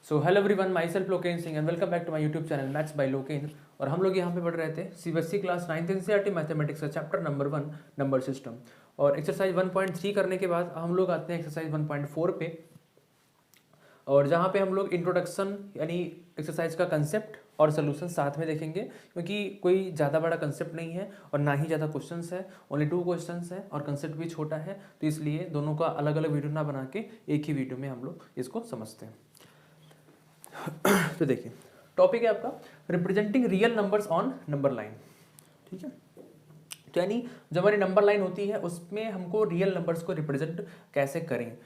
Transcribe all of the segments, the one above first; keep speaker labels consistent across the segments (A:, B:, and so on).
A: So hello everyone, my self Loken Singh and welcome back to my YouTube channel maths by Loken. और हम लोग यहाँ पे पढ़ रहे थे CBSE class 9th NCERT mathematics का चैप्टर नंबर 1 नंबर सिस्टम। और एक्सरसाइज 1.3 करने के बाद हम लोग आते हैं एक्सरसाइज 1.4 पे, और जहाँ पे हम लोग इंट्रोडक्शन यानी एक्सरसाइज का कंसेप्ट और सोल्यूशन साथ में देखेंगे, क्योंकि कोई ज़्यादा बड़ा कंसेप्ट नहीं है और ना ही ज़्यादा क्वेश्चंस है, ओनली 2 क्वेश्चंस है और कंसेप्ट भी छोटा है, तो इसलिए दोनों का अलग अलग वीडियो ना बना के एक ही वीडियो में हम लोग इसको समझते हैं। तो देखिए, टॉपिक है आपका representing real numbers on number line. ठीक है, तो यानी जो हमारी नंबर लाइन होती है उसमें हमको रियल नंबर्स को रिप्रेजेंट कैसे करें।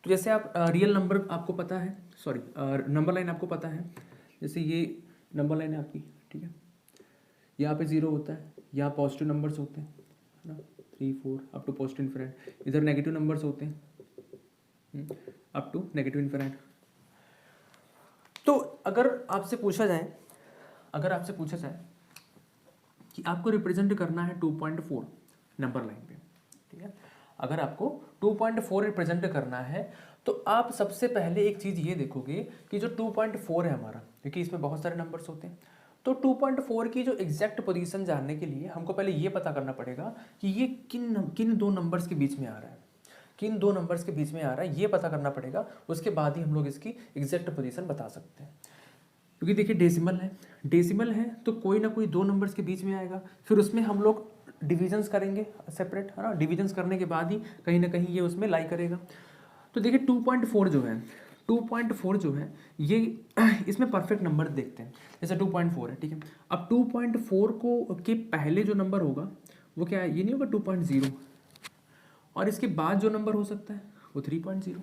A: तो जैसे आप रियल नंबर आपको पता है, सॉरी नंबर लाइन आपको पता है, जैसे ये नंबर लाइन है आपकी। ठीक है, यहाँ पे 0 होता है, यहाँ पॉजिटिव नंबर्स होते हैं, है ना, 3 4 अप टू पॉजिटिव इन्फिनिट। इधर नेगेटिव नंबर्स होते हैं अप टू नेगेटिव इन्फिनिट। तो अगर आपसे पूछा जाए कि आपको रिप्रेजेंट करना है 2.4 नंबर लाइन पे, ठीक है, अगर आपको 2.4 रिप्रेजेंट करना है तो आप सबसे पहले एक चीज़ ये देखोगे कि जो 2.4 है हमारा, क्योंकि इसमें बहुत सारे नंबर्स होते हैं, तो 2.4 की जो एग्जैक्ट पोजीशन जानने के लिए हमको पहले ये पता करना पड़ेगा कि ये किन दो नंबर्स के बीच में आ रहा है, किन दो नंबर्स के बीच में आ रहा है, ये पता करना पड़ेगा। उसके बाद ही हम लोग इसकी एग्जैक्ट पोजीशन बता सकते हैं। क्योंकि देखिए डेसिमल है तो कोई ना कोई दो नंबर्स के बीच में आएगा, फिर उसमें हम लोग डिविजन्स करेंगे सेपरेट, है ना, डिविजन्स करने के बाद ही कहीं ना कहीं ये उसमें लाई करेगा। तो देखिए 2.4 जो है ये इसमें परफेक्ट नंबर देखते हैं। जैसे 2.4 है, ठीक है, अब 2.4 को के पहले जो नंबर होगा वो क्या है, ये नहीं होगा 2.0, और इसके बाद जो नंबर हो सकता है वो 3.0।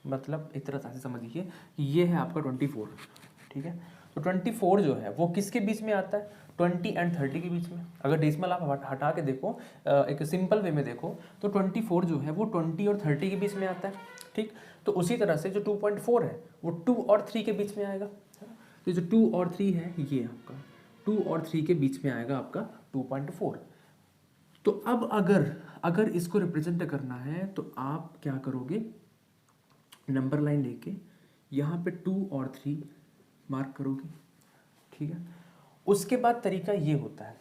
A: मतलब एक तरह से समझिए कि ये है आपका 24। ठीक है, तो 24 जो है वो किसके बीच में आता है, 20 एंड 30 के बीच में। अगर डेसिमल आप हटा के देखो, एक सिंपल वे में देखो, तो 24 जो है वो 20 और 30 के बीच में आता है। ठीक, तो उसी तरह से जो 2.4 है वो 2 और 3 के बीच में आएगा। तो जो 2 और 3 है ये आपका 2 और 3 के बीच में आएगा आपका 2.4। तो अब अगर इसको रिप्रेजेंट करना है तो आप क्या करोगे, नंबर लाइन लेके यहाँ पे 2 और 3 मार्क करोगे। ठीक है, उसके बाद तरीका ये होता है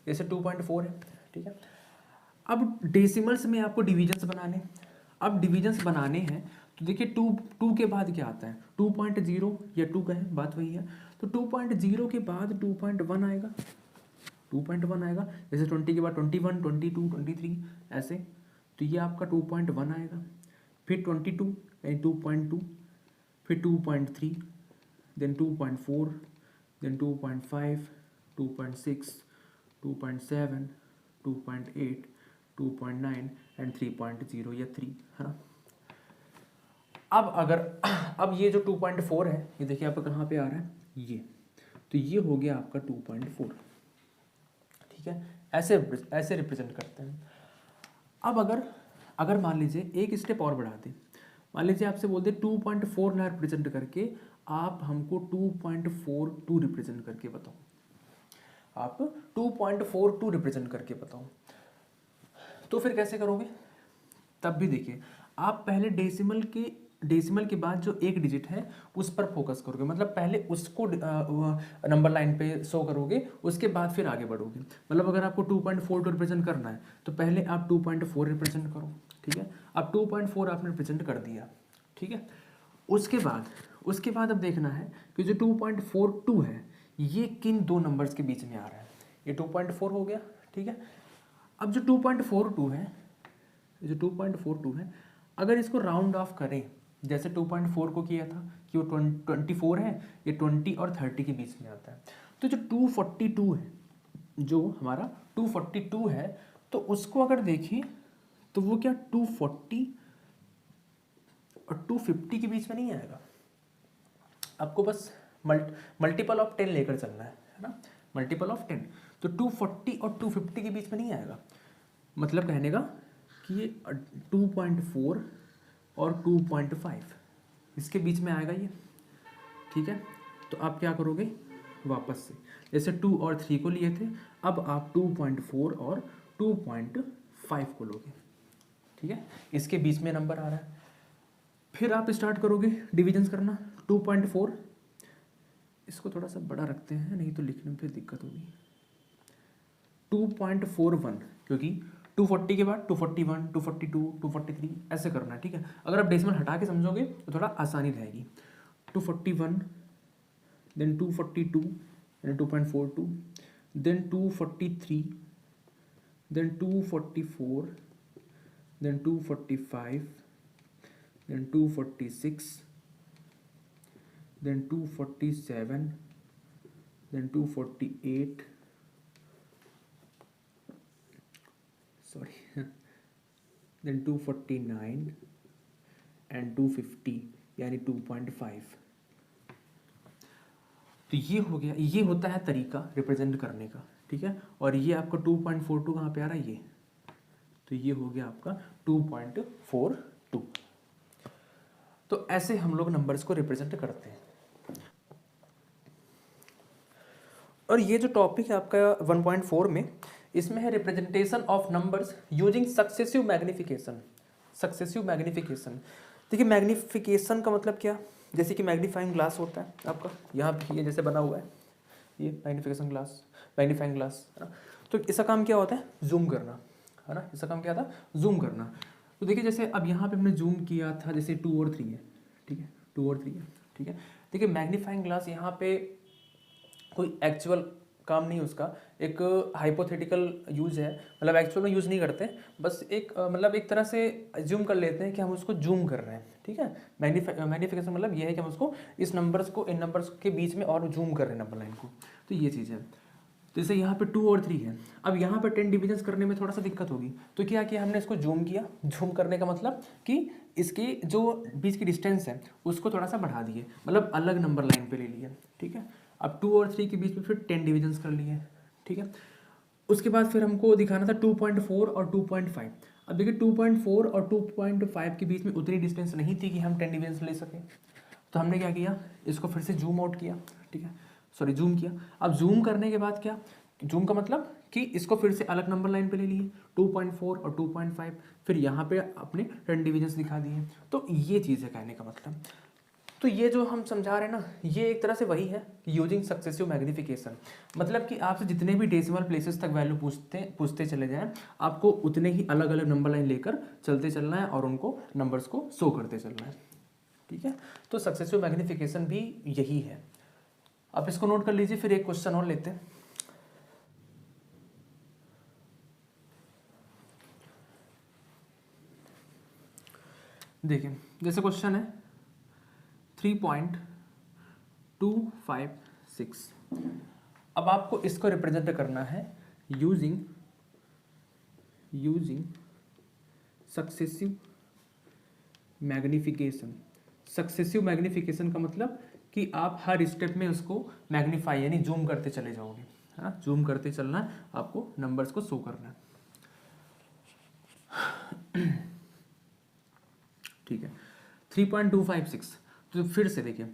A: जैसे 2.4 है, ठीक है, अब डेसिमल्स में आपको डिविजन्स बनाने हैं। तो देखिए 2 के बाद क्या आता है, 2.0 या 2 का है, बात वही है। तो 2.0 के बाद 2.1 आएगा, 2.1 आएगा। जैसे 20 के बाद 21, 22, 23 ऐसे, तो ये आपका 2.1 आएगा। फिर 22 यानी 2.2, फिर 2.3, देन 2.4, देन 2.5, 2.6, 2.7, 2.8, 2.9 एंड 3.0 या 3, है ना। अब ये जो 2.4 है ये देखिए आपका कहाँ पे आ रहा है, ये, तो ये हो गया आपका 2.4। ठीक है, ऐसे रिप्रेजेंट करते हैं। अब अगर मान लीजिए एक स्टेप और बढ़ाते, मान लीजिए आपसे बोलते 2.4 ना रिप्रेजेंट करके आप हमको 2.42 रिप्रेजेंट करके बताओ, आप 2.42 रिप्रेजेंट करके बताओ, तो फिर कैसे करोगे। तब भी देखिए आप पहले डेसिमल के बाद जो एक डिजिट है उस पर फोकस करोगे, मतलब पहले उसको नंबर लाइन पे शो करोगे, उसके बाद फिर आगे बढ़ोगे। मतलब अगर आपको 2.42 रिप्रेजेंट करना है तो पहले आप 2.4 रिप्रेजेंट करो। ठीक है, अब 2.4 आपने रिप्रेजेंट कर दिया। ठीक है, उसके बाद अब देखना है कि जो 2.42 है ये किन दो नंबर्स के बीच में आ रहा है। ये 2.4 हो गया। ठीक है, अब जो 2.42 है, अगर इसको राउंड ऑफ करें, जैसे 2.4 को किया था कि वो 24 है, ये 20 और 30 के बीच में आता है, तो जो 242 है, जो हमारा 242 है, तो उसको अगर देखें तो वो क्या 240 और 250 के बीच में नहीं आएगा। आपको बस मल्टीपल ऑफ 10 लेकर चलना है ना, मल्टीपल ऑफ 10। तो 240 और 250 के बीच में नहीं आएगा। मतलब कहने का कि ये 2.4 और 2.5 इसके बीच में आएगा ये। ठीक है, तो आप क्या करोगे, वापस से जैसे 2 और 3 को लिए थे, अब आप 2.4 और 2.5 को लोगे। ठीक है, इसके बीच में नंबर आ रहा है। फिर आप स्टार्ट करोगे डिविजन्स करना 2.4, इसको थोड़ा सा बड़ा रखते हैं नहीं तो लिखने में फिर दिक्कत होगी, 2.41, क्योंकि 240 के बाद 241, 242, 243 ऐसे करना है, ठीक है। अगर आप डेसिमल हटा के समझोगे तो थोड़ा आसानी रहेगी। 241, then 242, then 2.42, then 243, then 244, then 245, then 246, then 247, then 248, sorry, then 249 and 250 यानी 2.5। तो ये हो गया, ये होता है तरीका रिप्रेजेंट करने का, ठीक है। और ये आपका 2.42 कहाँ पे आ रहा है, ये तो ये हो गया आपका 2.42। तो ऐसे हम लोग नंबर्स को रिप्रेजेंट करते हैं। और ये जो टॉपिक है आपका 1.4 में, इसमें है representation of numbers using successive magnification. Successive magnification, देखिए मैग्निफिकेशन का मतलब क्या, जैसे कि मैग्नीफाइंग ग्लास होता है आपका, यहाँ पे ये जैसे बना हुआ है ये मैग्निफिकेशन ग्लास, मैग्नीफाइंग ग्लास, है ना। तो इसका काम क्या होता है, जूम करना, है ना। इसका काम क्या था, जूम करना। तो देखिए जैसे अब यहाँ पे हमने जूम किया था, जैसे 2 और 3 है, ठीक है, 2 और 3 है, ठीक है। देखिए मैग्नीफाइंग ग्लास यहाँ पे कोई एक्चुअल काम नहीं उसका, एक हाइपोथेटिकल यूज है, मतलब एक्चुअल में यूज़ नहीं करते, बस एक मतलब एक तरह से ज्यूम कर लेते हैं कि हम उसको जूम कर रहे हैं, ठीक है। मैग्निफिकेशन मतलब ये है कि हम उसको इस नंबर्स को इन नंबर्स के बीच में और जूम कर रहे हैं नंबर लाइन को, तो ये चीज़ है। तो जैसे यहाँ पे 2 और 3 है, अब यहाँ पे 10 डिविजन्स करने में थोड़ा सा दिक्कत होगी, तो क्या किया हमने इसको जूम किया। जूम करने का मतलब कि इसके जो बीच की डिस्टेंस है उसको थोड़ा सा बढ़ा दिए, मतलब अलग नंबर लाइन पे ले लिए, ठीक है। अब 2 और 3 के बीच में फिर 10 डिविजन्स कर लिए, ठीक है। उसके बाद फिर हमको दिखाना था 2.4 और 2.5। अब देखिए 2.4 और 2.5 के बीच में उतनी डिस्टेंस नहीं थी कि हम 10 डिविजन्स ले सकें, तो हमने क्या किया, इसको फिर से जूम आउट किया, ठीक है, सॉरी जूम किया। अब जूम करने के बाद क्या, जूम का मतलब कि इसको फिर से अलग नंबर लाइन पे ले लिए 2.4 और 2.5, फिर यहाँ पे अपने 10 डिविजन्स दिखा दिए। तो ये चीज़ है कहने का मतलब। तो ये जो हम समझा रहे हैं ना, ये एक तरह से वही है यूजिंग सक्सेसिव मैग्निफिकेशन, मतलब कि आपसे जितने भी डेसिमल प्लेसेस तक वैल्यू पूछते चले जाएं, आपको उतने ही अलग अलग नंबर लाइन लेकर चलते चलना है और उनको नंबर्स को शो करते चलना है, ठीक है। तो सक्सेसिव मैग्निफिकेशन भी यही है। आप इसको नोट कर लीजिए, फिर एक क्वेश्चन और लेते हैं। देखिए जैसे क्वेश्चन है 3.256, अब आपको इसको रिप्रेजेंट करना है using successive magnification. Successive magnification का मतलब कि आप हर स्टेप में उसको मैग्नीफाई यानी जूम करते चले जाओगे, है ना। जूम करते चलना है, आपको नंबर्स को शो करना है, ठीक है। 3.256, तो फिर से देखिए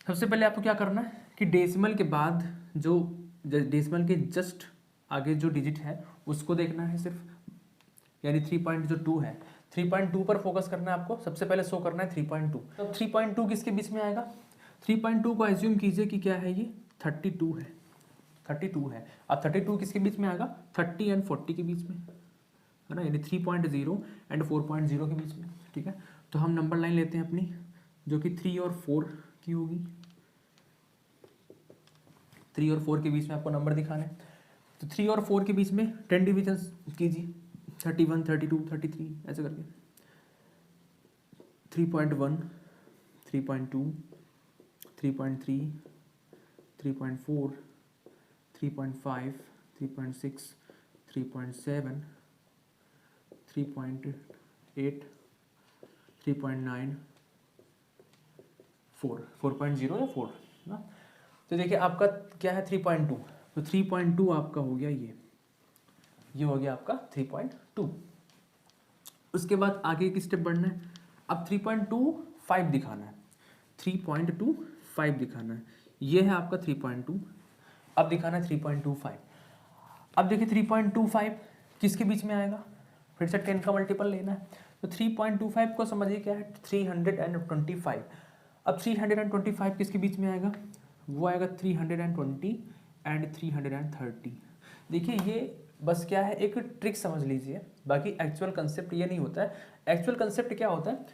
A: सबसे पहले आपको क्या करना है कि डेसिमल के बाद जो डेसिमल के जस्ट आगे जो डिजिट है उसको देखना है सिर्फ, यानी 3.2 है, 3.2 पर फोकस करना है आपको। सबसे पहले शो करना है 3.2। तो 3.2 किसके बीच में आएगा, 3.2 को एज्यूम कीजिए कि क्या है, ये 32 है, 32 है। अब 32 किसके बीच में आएगा, 30 एंड 40 के बीच में, है ना, यानी 3.0 एंड 4.0 के बीच में, ठीक है। तो हम नंबर लाइन लेते हैं अपनी, जो कि 3 और 4 की होगी। 3 और 4 के बीच में आपको नंबर दिखाने, तो 3 और 4 के बीच में 10 डिविजन कीजिए, 31, 32, 33 ऐसे करके, 3.1, 3.2, 3.3, 3.4, 3.5, 3.6, 3.7, 3.8, 3.9, 4, 4.0 या 4 ना। तो देखिए आपका क्या है 3.2, तो 3.2 आपका हो गया, ये हो गया आपका 3.2। उसके बाद आगे एक स्टेप बढ़ना है, अब 3.25 दिखाना है, 3.25 दिखाना है, ये है आपका 3.2, अब दिखाना है 3.25। अब देखिए 3.25 किसके बीच में आएगा, फिर से 10 का मल्टीपल लेना है, तो 3.25 को समझिए क्या है 325। अब 325 किसके बीच में आएगा, वो आएगा 320 एंड 330। देखिए ये बस क्या है एक ट्रिक समझ लीजिए, बाकी एक्चुअल कंसेप्ट ये नहीं होता है। एक्चुअल कंसेप्ट क्या होता है,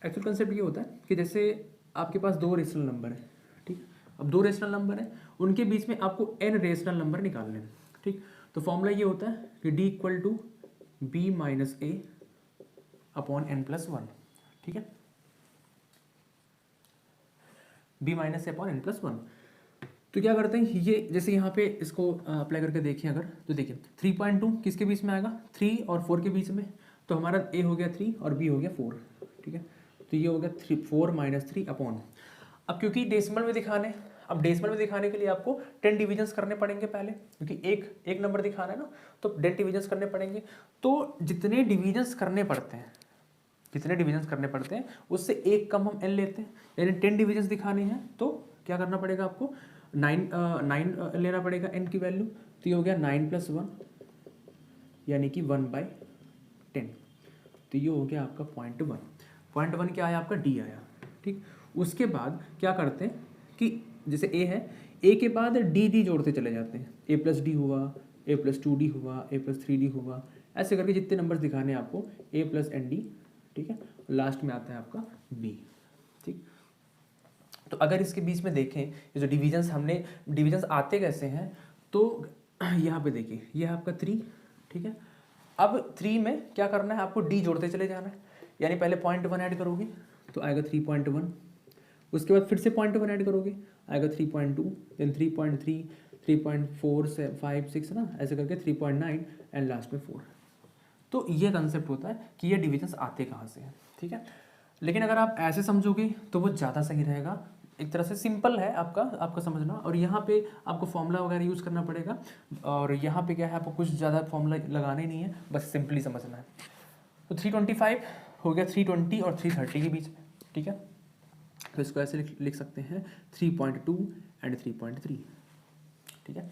A: एक्चुअल कंसेप्ट ये होता है कि जैसे आपके पास दो रेशनल नंबर है, ठीक। अब दो रेशनल नंबर है, उनके बीच में आपको n रेशनल नंबर निकालने हैं, ठीक। तो फॉर्मूला ये होता है कि d equal to b minus a upon n plus one, ठीक है, b minus a upon n plus one. तो क्या करते हैं ये, जैसे यहाँ पे इसको अप्लाई करके देखें अगर, तो देखिए 3.2 किसके बीच में आएगा, 3 और 4 के बीच में, तो हमारा a हो गया 3 और b हो गया 4, ठीक है। तो ये हो गया 4 माइनस 3 अपॉन, अब क्योंकि डेसिमल में दिखाने, अब डेसिमल में दिखाने के लिए आपको 10 डिविजन्स करने पड़ेंगे पहले, क्योंकि एक नंबर दिखाना है ना, तो 10 डिविजन्स करने पड़ेंगे। तो जितने डिविजन्स करने पड़ते हैं, जितने डिविजन्स करने पड़ते हैं उससे एक कम हम n लेते हैं, यानी 10 डिविजन्स दिखाने हैं तो क्या करना पड़ेगा आपको, 9 लेना पड़ेगा n की वैल्यू। तो ये हो गया 9 प्लस 1 यानी कि 1/10। तो ये हो गया आपका 0.1 क्या आया आपका d आया, ठीक। उसके बाद क्या करते हैं कि जैसे a है, a के बाद d जोड़ते चले जाते हैं, a प्लस डी हुआ, a प्लस 2d हुआ, a प्लस 3d हुआ, ऐसे करके जितने नंबर्स दिखाने हैं आपको a प्लस एन डी, ठीक है। लास्ट में आता है आपका b, ठीक। तो अगर इसके बीच में देखें ये जो डिविजन्स हमने, डिविजन्स आते कैसे हैं, तो यहाँ पे देखिए ये है आपका 3, ठीक है। अब 3 में क्या करना है आपको, d जोड़ते चले जाना है, यानी पहले 0.1 ऐड करोगे तो आएगा 3.1, उसके बाद फिर से 0.1 ऐड करोगे आएगा 3.2, देन 3.3, 3.4 से 5 6 ना, ऐसे करके 3.9 एंड लास्ट में 4। तो ये कंसेप्ट होता है कि ये डिविजन्स आते कहाँ से हैं, ठीक है। लेकिन अगर आप ऐसे समझोगे तो वो ज़्यादा सही रहेगा, एक तरह से सिंपल है आपका समझना, और यहाँ पे आपको फॉर्मूला वगैरह यूज़ करना पड़ेगा, और यहाँ पे क्या है आपको कुछ ज़्यादा फॉर्मूला लगाने नहीं है, बस सिंपली समझना है। तो 325 हो गया 320 और 330 के बीच में, ठीक है। तो इसको ऐसे लिख सकते हैं 3.2 एंड 3.3, ठीक है।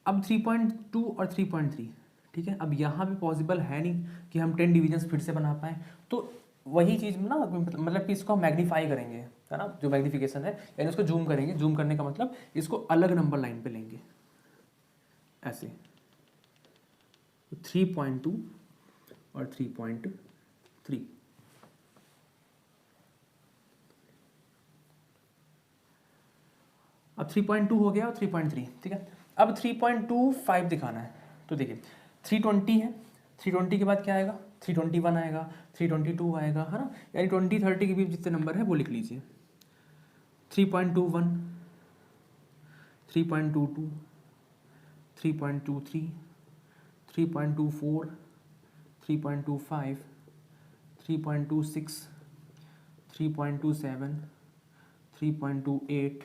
A: अब 3.2 और 3.3, ठीक है। अब यहाँ भी पॉसिबल है नहीं कि हम 10 डिविजन्स फिर से बना पाएँ, तो वही चीज़ ना, मतलब कि इसको हम मैग्नीफाई करेंगे, है ना, जो मैग्नीफिकेशन है, यानी उसको जूम करेंगे। जूम करने का मतलब इसको अलग नंबर लाइन पे लेंगे ऐसे, 3.2 और 3.3, अब 3.2 हो गया और 3.3, ठीक है। अब 3.25 दिखाना है, तो देखिए 320 है, 320 के बाद क्या आएगा, 321 आएगा, 322 आएगा, है ना, यानी 20 30 के बीच जितने नंबर है वो लिख लीजिए। 3.21, 3.22, 3.23, 3.24, 3.25, 3.26, 3.27, 3.28,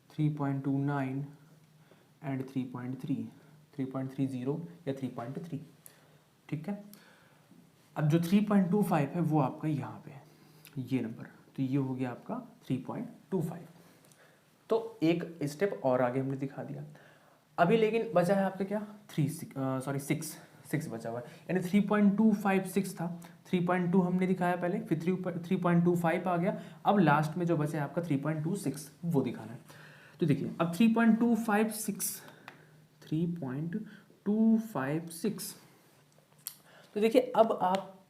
A: 3.29 एंड 3.30 या 3.3, ठीक है। अब जो 3.25 है वो आपका यहाँ पे है, ये नंबर, तो ये हो गया आपका 3.25। तो एक स्टेप और आगे हमने दिखा दिया अभी, लेकिन बचा है आपका क्या 6 बचा हुआ है, यानी 3.256 था, 3.2 हमने दिखाया पहले, फिर 3.25 आ गया, अब लास्ट में जो बचा है आपका 3.26 वो दिखाना है। तो देखिए अब 3.256, तो देखिए अब आप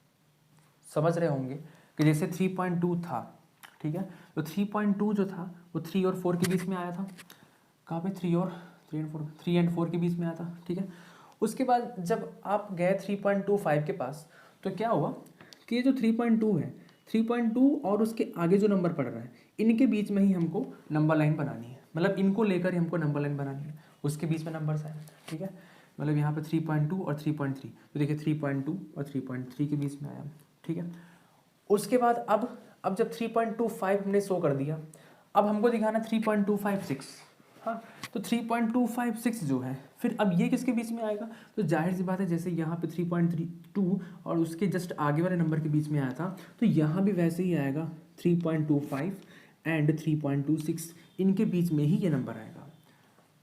A: समझ रहे होंगे कि जैसे 3.2 था, ठीक है, तो 3.2 जो था वो 3 और 4 के बीच में आया था, कहाँ पे 3 एंड 4 के बीच में आया था, ठीक है। उसके बाद जब आप गए 3.25 के पास, तो क्या हुआ कि ये जो 3.2 है, 3.2 और उसके आगे जो नंबर पड़ रहा है, इनके बीच में ही हमको नंबर लाइन बनानी है, मतलब इनको लेकर ही हमको नंबर लाइन बनानी है, उसके बीच में नंबर्स आए, ठीक है। मतलब यहाँ पे 3.2 और 3.3, तो देखिए 3.2 और 3.3 के बीच में आया, ठीक है। उसके बाद अब जब 3.25 हमने शो कर दिया, अब हमको दिखाना 3.256, हाँ, तो 3.256 जो है, फिर अब ये किसके बीच में आएगा, तो जाहिर सी बात है जैसे यहाँ पे 3.32 और उसके जस्ट आगे वाले नंबर के बीच में आया था, तो यहाँ भी वैसे ही आएगा 3.25 एंड 3.26, इनके बीच में ही ये नंबर आएगा।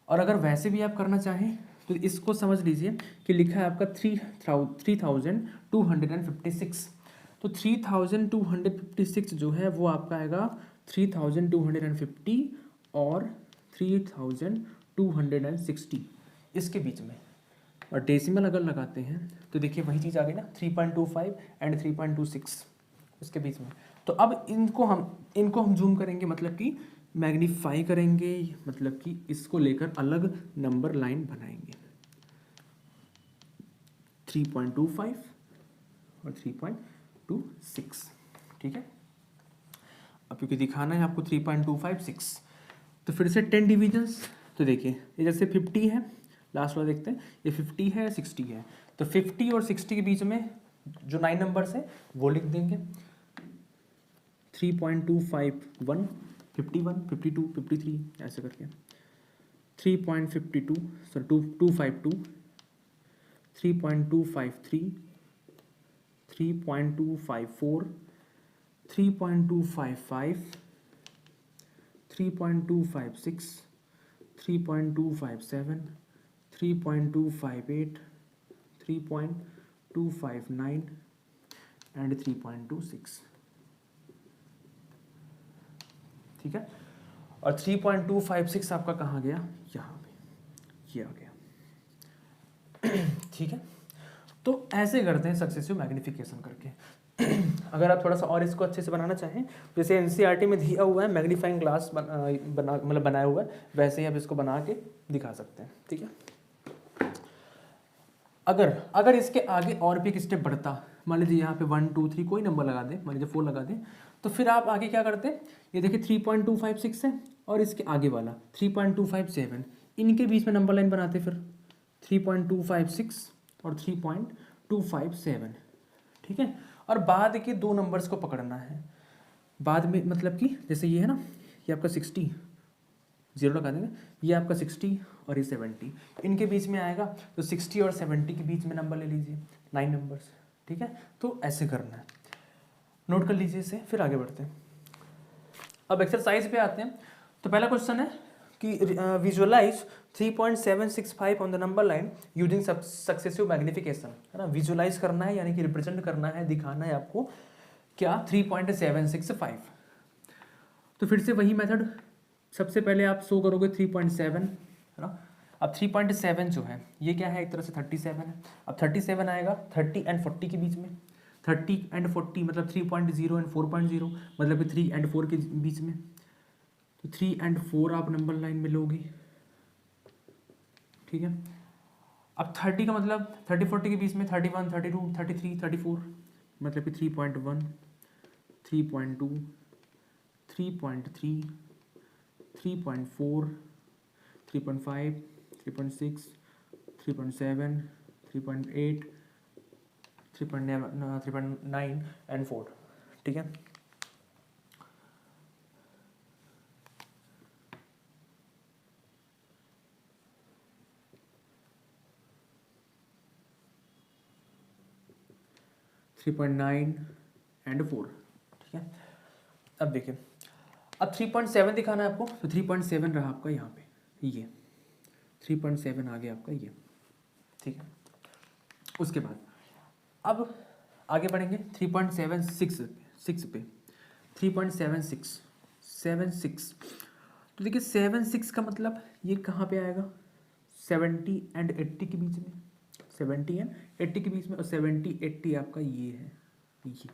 A: और अगर वैसे भी आप करना चाहें तो इसको समझ लीजिए कि लिखा है आपका 3256। तो 3256 जो है वो आपका आएगा 3250 और 3260 इसके बीच में। और डेसिमल अगर लगाते हैं तो देखिए वही चीज़ आ गई ना, 3.25 एंड 3.26 इसके बीच में। तो अब इनको हम जूम करेंगे, मतलब कि मैग्नीफाई करेंगे, मतलब कि इसको लेकर अलग नंबर लाइन बनाएंगे। 3.25 और 3.26, ठीक है। अब क्योंकि दिखाना है आपको 3.256, तो फिर से 10 डिविजन्स। तो देखिए ये जैसे 50 है, लास्ट वाला देखते हैं, ये 50 है 60 है, तो 50 और 60 के बीच में जो 9 नंबर्स है वो लिख देंगे। 3.251, 51, 52, 53 ऐसे करके। 3.52 सॉरी 252, 3.253, 3.254, 3.255, 3.256, 3.257, 3.258, 3.259 एंड 3.26, ठीक है। और 3.256 आपका कहाँ गया, यहाँ पे, ये आ गया, ठीक है। तो ऐसे करते हैं सक्सेसिव मैग्नीफिकेशन करके। अगर आप थोड़ा सा और इसको अच्छे से बनाना चाहें, जैसे एनसीईआरटी में दिया हुआ है मैग्नीफाइंग ग्लास बनाया हुआ है, वैसे ही आप इसको बना के दिखा सकते हैं, ठीक है। अगर इसके आगे और भी एक स्टेप बढ़ता, मान लीजिए यहाँ पे 1 2 3 कोई नंबर लगा दें, मान लीजिए 4 लगा दें, तो फिर आप आगे क्या करते हैं, ये देखिए 3.256 है और इसके आगे वाला 3.257, इनके बीच में नंबर लाइन बनाते फिर 3.256 और 3.257, ठीक है। और बाद के दो नंबर्स को पकड़ना है बाद में, मतलब कि जैसे ये है ना, ये आपका 60, जीरो लगा देंगे, ये आपका 60 और ये 70, इनके बीच में आएगा, तो 60 और 70 के बीच में नंबर ले लीजिए, 9 नंबर्स, ठीक है। तो ऐसे करना है, नोट कर लीजिए इसे, फिर आगे बढ़ते हैं। अब एक्सरसाइज पे आते हैं। तो पहला क्वेश्चन है कि visualise 3.765 on the number line using successive magnification, है ना। विजुअलाइज करना है यानी कि रिप्रेजेंट करना है, दिखाना है आपको क्या 3.765। तो फिर से वही मेथड, सबसे पहले आप शो करोगे 3.7, है ना। अब 3.7 जो है ये क्या है, एक तरह से 37 है। अब 37 आएगा 30 एंड 40 के बीच में, 30 एंड 40 मतलब 3.0 एंड 4.0, मतलब कि 3 एंड 4 के बीच में। तो 3 एंड 4 आप नंबर लाइन में लोगे, ठीक है। अब 30 का मतलब 30 40 के बीच में 31 32 33 34, मतलब कि 3.1 3.2 3.3 3.4 3.5 3.6 3.7 3.8 3.9 एंड 4, ठीक है। थ्री पॉइंट नाइन एंड 4, ठीक है। अब देखिए, अब 3.7 दिखाना है आपको, तो 3.7 रहा आपका यहाँ पे, ये 3.7 आ गया आपका ये, ठीक है। उसके बाद अब आगे बढ़ेंगे 3.76 पे 3.76 तो देखिए 76 का मतलब ये कहाँ पे आएगा, 70 एंड 80 के बीच में, 70 एंड 80 के बीच में, और 70 80 आपका ये है, ये,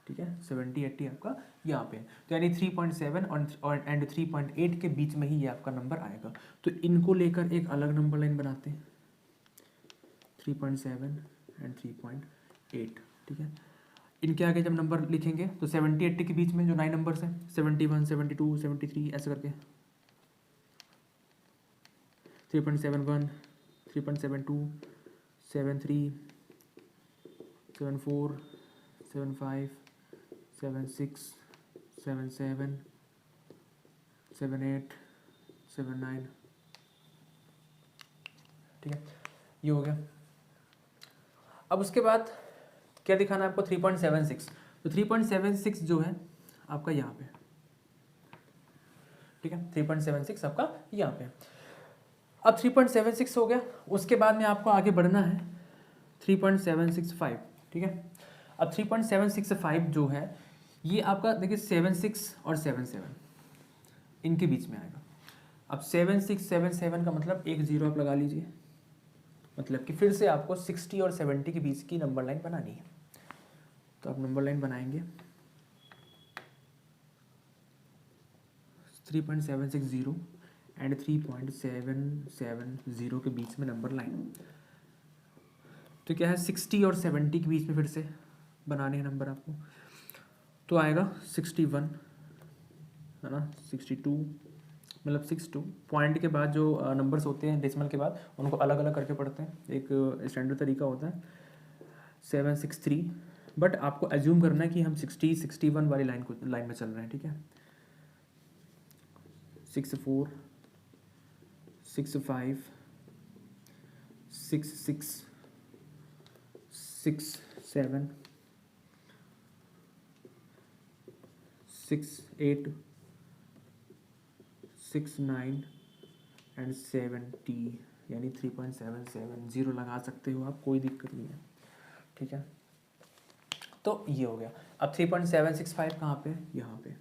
A: ठीक है। 70 80 आपका यहाँ पे है, तो यानी 3.7 और एंड 3.8 के बीच में ही ये आपका नंबर आएगा। तो इनको लेकर एक अलग नंबर लाइन बनाते हैं, 3.7 एंड 3.8, ठीक है। इनके आगे जब नंबर लिखेंगे तो 70 80 के बीच में जो 9 नंबर्स हैं, 71 72 73 ऐसे करके, 3.71 3.72 73 74 75 76 77 78 79, ठीक है। ये हो गया। अब उसके बाद क्या दिखाना है आपको, 3.76, तो 3.76 जो है आपका यहाँ पे, ठीक है। 3.76 आपका यहाँ पे। अब 3.76 हो गया, उसके बाद में आपको आगे बढ़ना है 3.765, ठीक है। अब 3.765 जो है ये आपका देखिए 76 और 77 इनके बीच में आएगा। अब 7677 का मतलब एक जीरो आप लगा लीजिए, मतलब कि फिर से आपको 60 और 70 के बीच की नंबर लाइन बनानी है। तो आप नंबर लाइन बनाएंगे 3.760 एंड 3.770 के बीच में नंबर लाइन। तो क्या है 60 और 70 के बीच में फिर से बनाने हैं नंबर आपको। तो आएगा 61 है ना, 62, मतलब 62 पॉइंट के बाद जो नंबर्स होते हैं डेसिमल के बाद उनको अलग अलग करके पढ़ते हैं, एक स्टैंडर्ड तरीका होता है 763। बट आपको एज्यूम करना है कि हम 60 61 वाली लाइन में चल रहे हैं, ठीक है। 64 65 66 67 68 69 एंड 70, यानी 3.770 लगा सकते हो आप, कोई दिक्कत नहीं है, ठीक है। तो ये हो गया। अब 3.765 कहाँ पे, यहाँ पे,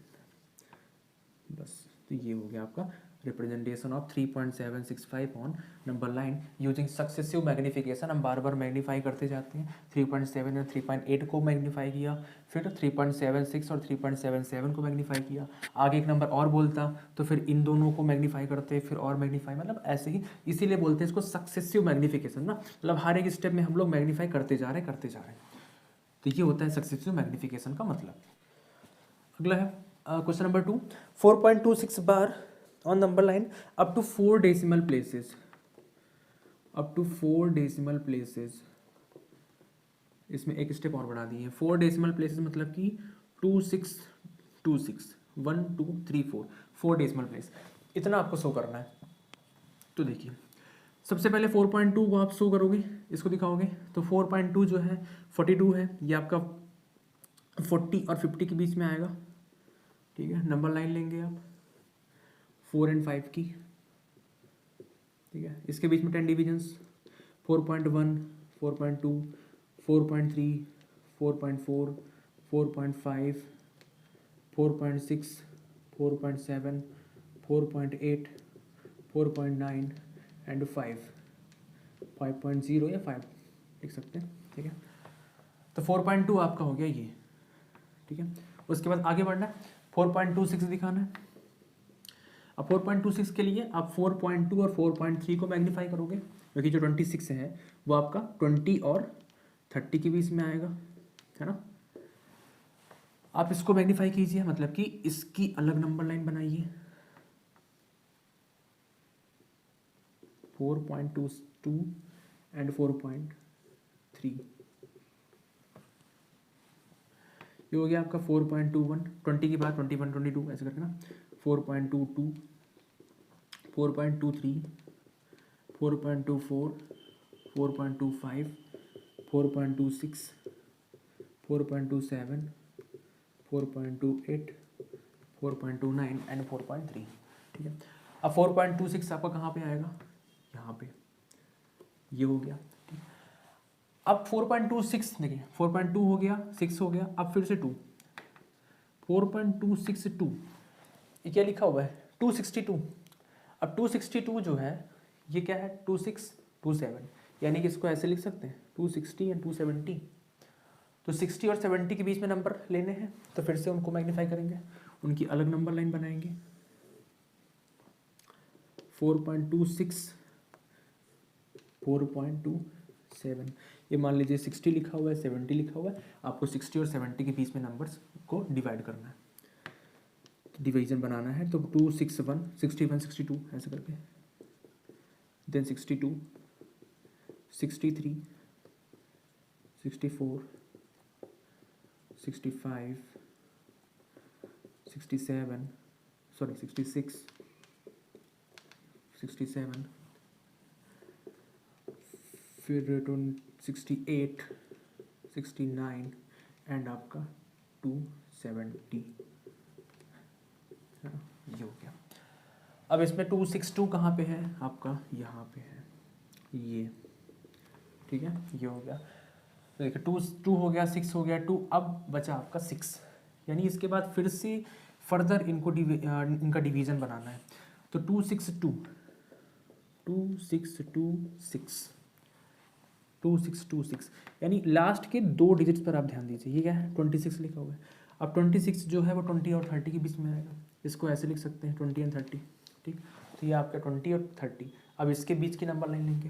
A: बस। तो ये हो गया आपका representation of 3.765 on number line using successive magnification. हम बार बार मैग्नीफाई करते जाते हैं। 3.7 और 3.8 को मैग्नीफाई किया, फिर 3.76 और 3.77 को मैग्नीफाई किया, आगे एक नंबर और बोलता तो फिर इन दोनों को मैग्नीफाई करते, फिर और मैग्नीफाई, मतलब ऐसे ही। इसीलिए बोलते हैं इसको सक्सेसिव मैग्नीफिकेशन ना, मतलब हर एक स्टेप में हम लोग मैग्नीफाई करते जा रहे हैं। तो ये होता है सक्सेसिव मैग्नीफिकेशन का मतलब। अगला है question number 2, 4.26 bar on number line up to 4 decimal places, up to 4 decimal places. इसमें एक स्टेप और बढ़ा दिए हैं, 4 डेसिमल प्लेसेस मतलब कि 2626 1 2 3 4 4 डेसिमल प्लेस, इतना आपको शो करना है। तो देखिए सबसे पहले 4.2 को आप शो करोगे, इसको दिखाओगे। तो 4.2 जो है 42 है, ये आपका 40 और 50 के बीच में आएगा, ठीक है। नंबर लाइन लेंगे आप 4 एंड 5 की, ठीक है। इसके बीच में 10 डिविजन्स 4.1 4.2 4.3 4.4 4.5 4.6 4.7 4.8 4.9 एंड 5.0 या 5 लिख सकते हैं, ठीक है। तो 4.2 आपका हो गया ये, ठीक है। उसके बाद आगे बढ़ना है, 4.26 दिखाना है। अब 4.26 के लिए आप 4.2 और 4.3 को मैग्नीफाई करोगे, क्योंकि जो 26 है वो आपका 20 और 30 के बीच में आएगा, है ना। आप इसको मैग्नीफाई कीजिए, मतलब कि इसकी अलग नंबर लाइन बनाइए 4.22 एंड 4.3। ये हो गया आपका 4.21, 20 के बाद 21 22 ऐसे करके ना, 4.22 4.23 4.24 4.25 4.26 4.27 4.28 4.29 एंड 4.3, ठीक है। अब 4.26 आपका कहाँ पे आएगा, यहाँ पे, ये हो गया, ठीक। अब 4.26 देखिए 4.2 हो गया, 6 हो गया, अब फिर से 2, 4.262, ये क्या लिखा हुआ है 262। अब 262 जो है ये क्या है 2627, यानी कि इसको ऐसे लिख सकते हैं 260 एंड 270। तो 60 और 70 के बीच में नंबर लेने हैं, तो फिर से उनको मैग्नीफाई करेंगे, उनकी अलग नंबर लाइन बनाएंगे 4.26 4.27। ये मान लीजिए 60 लिखा हुआ है 70 लिखा हुआ है, आपको 60 और 70 के बीच में नंबर्स को डिवाइड करना है, डिवीजन बनाना है। तो 261 61 62 ऐसे करके, देन 62 63 64 65 67 सॉरी 66 67 फिर 68 69 एंड आपका 270, ये हो गया। अब इसमें 262 कहाँ पे है आपका, यहाँ पे है ये, ठीक है, ये हो गया। तो देखिए 2 हो गया, 6 हो गया, 2, अब बचा आपका 6, यानी इसके बाद फिर से फर्दर इनका डिवीजन बनाना है। तो 2626 यानी लास्ट के 2 डिजिट्स पर आप ध्यान दीजिए। ये क्या है, 26 लिखा हुआ है। अब 26 जो है वो 20 और 30 के बीच में आएगा, इसको ऐसे लिख सकते हैं 20 एंड 30, ठीक। तो ये आपका 20 और 30, अब इसके बीच की नंबर लाइन लेंगे,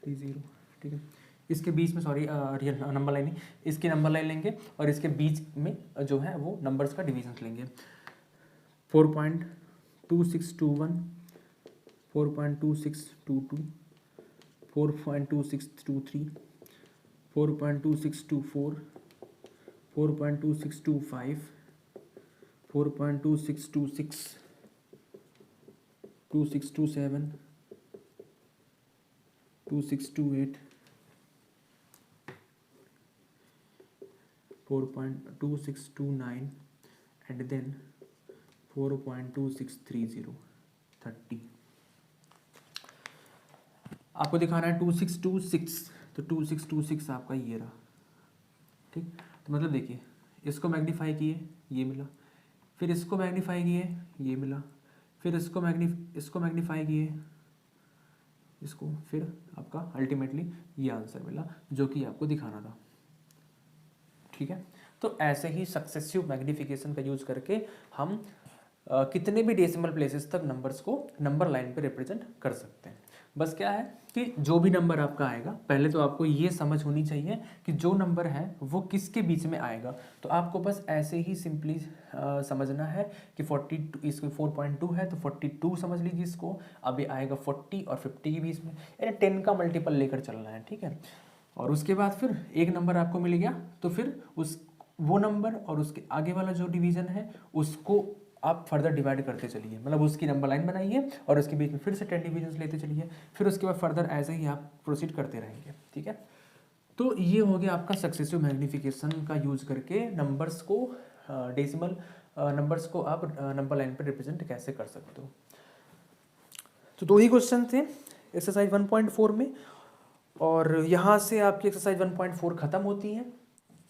A: 30, ठीक है। इसके बीच में, सॉरी रियल नंबर लाइन नहीं, इसकी नंबर लाइन लेंगे और इसके बीच में जो है वो नंबर्स का डिवीजन लेंगे। 4.2621, 4.2622, 4.2623, 4.2624, 4.2625, 4.2626, 2627, 2628, 4.2629 and then 4.2630, 30। आपको दिखाना है 2626, तो 2626 आपका ये रहा, ठीक। तो मतलब देखिए, इसको मैग्नीफाई किए ये मिला, फिर इसको मैग्नीफाई किए ये मिला, फिर इसको मैग्नीफाई किए इसको, फिर आपका अल्टीमेटली ये आंसर मिला जो कि आपको दिखाना था, ठीक है। तो ऐसे ही सक्सेसिव मैग्निफिकेशन का यूज करके हम कितने भी डेसिमल प्लेसेस तक नंबर्स को नंबर लाइन पे रिप्रेजेंट कर सकते हैं। बस क्या है कि जो भी नंबर आपका आएगा, पहले तो आपको ये समझ होनी चाहिए कि जो नंबर है वो किसके बीच में आएगा। तो आपको बस ऐसे ही सिंपली समझना है कि 42, इसको 4.2 है तो 42 समझ लीजिए इसको, अभी आएगा 40 और 50 के बीच में, यानी 10 का मल्टीपल लेकर चलना है, ठीक है। और उसके बाद फिर एक नंबर आपको मिल गया, तो फिर वो नंबर और उसके आगे वाला जो डिवीजन है उसको आप फर्दर डिवाइड करते चलिए, मतलब उसकी नंबर लाइन बनाइए और उसके बीच में फिर से 10 डिवीजन लेते चलिए, फिर उसके बाद फर्दर ऐसे ही आप प्रोसीड करते रहेंगे, ठीक है। तो ये हो गया आपका सक्सेसिव मैग्निफिकेशन का यूज करके नंबर्स को, डेसिमल नंबर्स को आप नंबर लाइन पर रिप्रेजेंट कैसे कर सकते हो। तो 2 ही क्वेश्चन थे एक्सरसाइज 1.4 में, और यहाँ से आपकी एक्सरसाइज 1.4 खत्म होती है।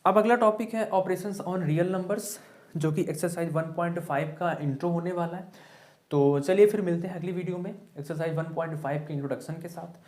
A: अब अगला टॉपिक है ऑपरेशंस ऑन रियल नंबर्स, जो कि एक्सरसाइज 1.5 का इंट्रो होने वाला है। तो चलिए फिर मिलते हैं अगली वीडियो में एक्सरसाइज 1.5 के इंट्रोडक्शन के साथ।